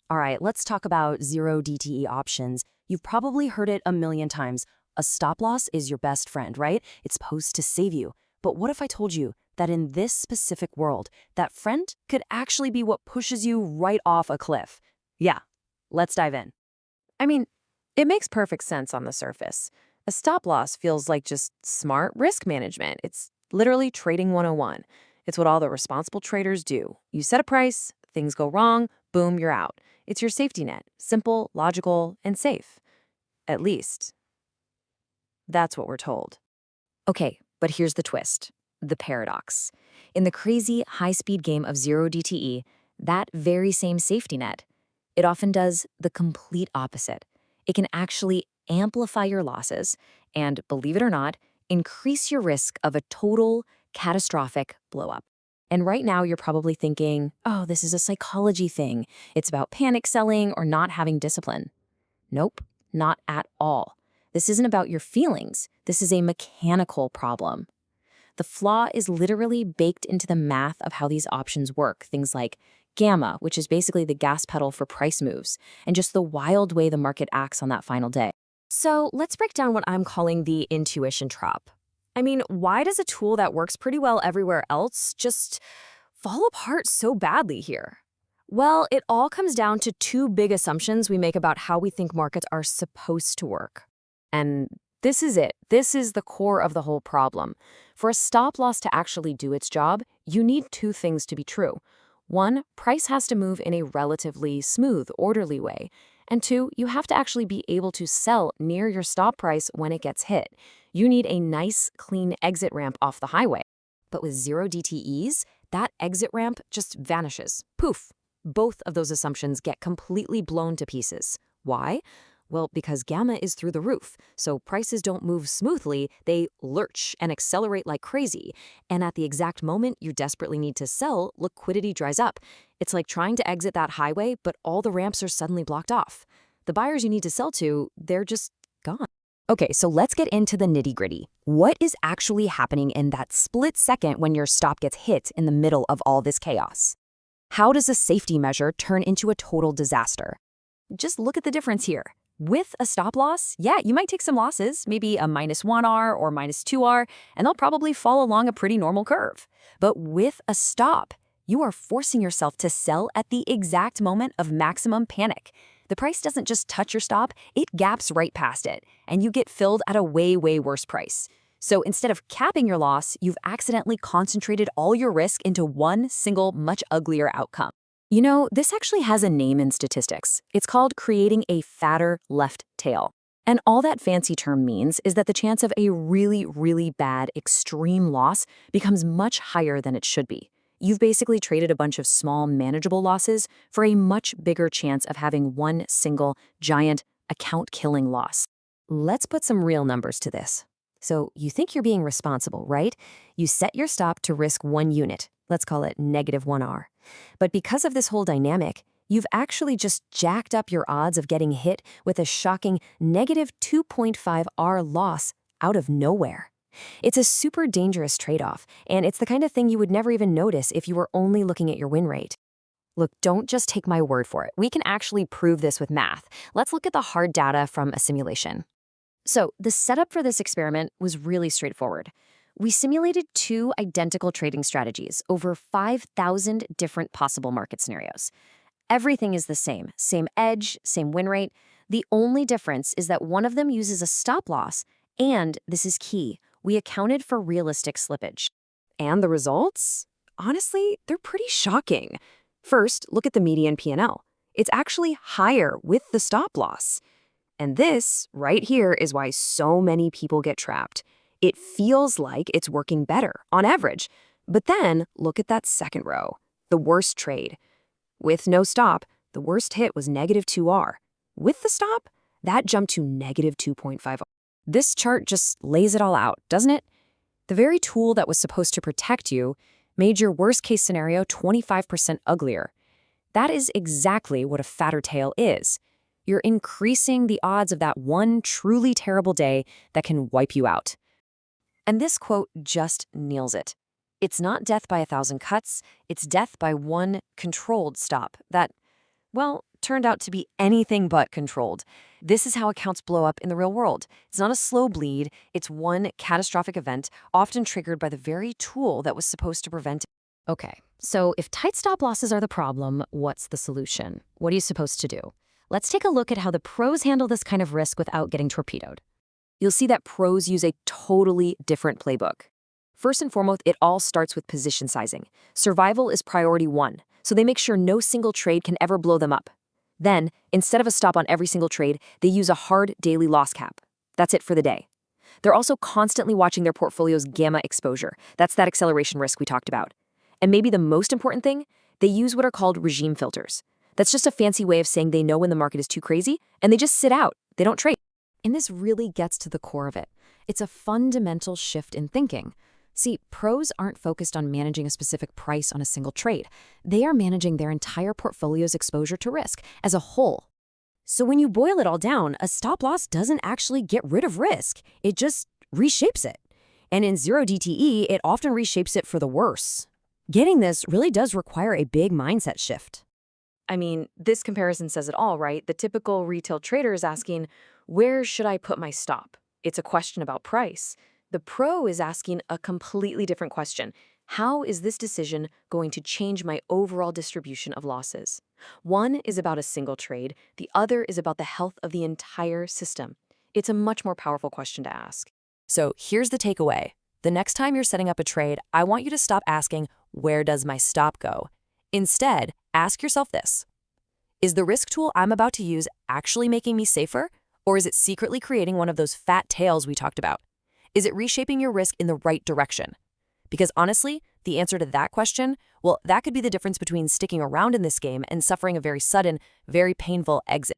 All right, let's talk about zero DTE options. You've probably heard it a million times. A stop loss is your best friend, right? It's supposed to save you. But what if I told you that in this specific world, that friend could actually be what pushes you right off a cliff? Yeah, let's dive in. I mean, it makes perfect sense on the surface. A stop loss feels like just smart risk management. It's literally trading 101. It's what all the responsible traders do. You set a price, things go wrong, boom, you're out. It's your safety net. Simple, logical, and safe. At least, that's what we're told. Okay, but here's the twist, the paradox. In the crazy high-speed game of zero DTE, that very same safety net, it often does the complete opposite. It can actually amplify your losses and, believe it or not, increase your risk of a total catastrophic blowup. And right now you're probably thinking, oh, this is a psychology thing. It's about panic selling or not having discipline. Nope, not at all. This isn't about your feelings. This is a mechanical problem. The flaw is literally baked into the math of how these options work. Things like gamma, which is basically the gas pedal for price moves, and just the wild way the market acts on that final day. So let's break down what I'm calling the intuition trap. I mean, why does a tool that works pretty well everywhere else just fall apart so badly here? Well, it all comes down to two big assumptions we make about how we think markets are supposed to work. And this is it. This is the core of the whole problem. For a stop loss to actually do its job, you need two things to be true. One, price has to move in a relatively smooth, orderly way. And two, you have to actually be able to sell near your stop price when it gets hit. You need a nice, clean exit ramp off the highway. But with zero DTEs, that exit ramp just vanishes. Poof! Both of those assumptions get completely blown to pieces. Why? Well, because gamma is through the roof, so prices don't move smoothly, they lurch and accelerate like crazy. And at the exact moment you desperately need to sell, liquidity dries up. It's like trying to exit that highway, but all the ramps are suddenly blocked off. The buyers you need to sell to, they're just gone. Okay, so let's get into the nitty-gritty. What is actually happening in that split second when your stop gets hit in the middle of all this chaos? How does a safety measure turn into a total disaster? Just look at the difference here. With a stop loss, yeah, you might take some losses, maybe a -1R or -2R, and they'll probably fall along a pretty normal curve. But with a stop, you are forcing yourself to sell at the exact moment of maximum panic. The price doesn't just touch your stop, it gaps right past it, and you get filled at a way, way worse price. So instead of capping your loss, you've accidentally concentrated all your risk into one single, much uglier outcome. You know, this actually has a name in statistics. It's called creating a fatter left tail. And all that fancy term means is that the chance of a really, really bad, extreme loss becomes much higher than it should be. You've basically traded a bunch of small, manageable losses for a much bigger chance of having one single, giant, account-killing loss. Let's put some real numbers to this. So you think you're being responsible, right? You set your stop to risk 1 unit. Let's call it -1R. But because of this whole dynamic, you've actually just jacked up your odds of getting hit with a shocking -2.5R loss out of nowhere. It's a super dangerous trade-off, and it's the kind of thing you would never even notice if you were only looking at your win rate. Look, don't just take my word for it. We can actually prove this with math. Let's look at the hard data from a simulation. So the setup for this experiment was really straightforward. We simulated two identical trading strategies over 5,000 different possible market scenarios. Everything is the same edge, same win rate. The only difference is that one of them uses a stop loss, and this is key, we accounted for realistic slippage. And the results? Honestly, they're pretty shocking. First, look at the median P&L. It's actually higher with the stop loss. And this, right here, is why so many people get trapped. It feels like it's working better, on average. But then, look at that second row, the worst trade. With no stop, the worst hit was -2R. With the stop, that jumped to -2.5R. This chart just lays it all out, doesn't it? The very tool that was supposed to protect you made your worst-case scenario 25% uglier. That is exactly what a fatter tail is. You're increasing the odds of that one truly terrible day that can wipe you out. And this quote just nails it. It's not death by 1,000 cuts, it's death by one controlled stop that, well, turned out to be anything but controlled. This is how accounts blow up in the real world. It's not a slow bleed, it's one catastrophic event, often triggered by the very tool that was supposed to prevent it. Okay, so if tight stop losses are the problem, what's the solution? What are you supposed to do? Let's take a look at how the pros handle this kind of risk without getting torpedoed. You'll see that pros use a totally different playbook. First and foremost, it all starts with position sizing. Survival is priority one, so they make sure no single trade can ever blow them up. Then, instead of a stop on every single trade, they use a hard daily loss cap. That's it for the day. They're also constantly watching their portfolio's gamma exposure. That's that acceleration risk we talked about. And maybe the most important thing, they use what are called regime filters. That's just a fancy way of saying they know when the market is too crazy, and they just sit out. They don't trade. And this really gets to the core of it. It's a fundamental shift in thinking. See, pros aren't focused on managing a specific price on a single trade. They are managing their entire portfolio's exposure to risk as a whole. So when you boil it all down, a stop loss doesn't actually get rid of risk. It just reshapes it. And in 0DTE, it often reshapes it for the worse. Getting this really does require a big mindset shift. I mean, this comparison says it all, right? The typical retail trader is asking, where should I put my stop? It's a question about price. The pro is asking a completely different question. How is this decision going to change my overall distribution of losses? One is about a single trade. The other is about the health of the entire system. It's a much more powerful question to ask. So here's the takeaway. The next time you're setting up a trade, I want you to stop asking, where does my stop go? Instead, ask yourself this. Is the risk tool I'm about to use actually making me safer? Or is it secretly creating one of those fat tails we talked about? Is it reshaping your risk in the right direction? Because honestly, the answer to that question, well, that could be the difference between sticking around in this game and suffering a very sudden, very painful exit.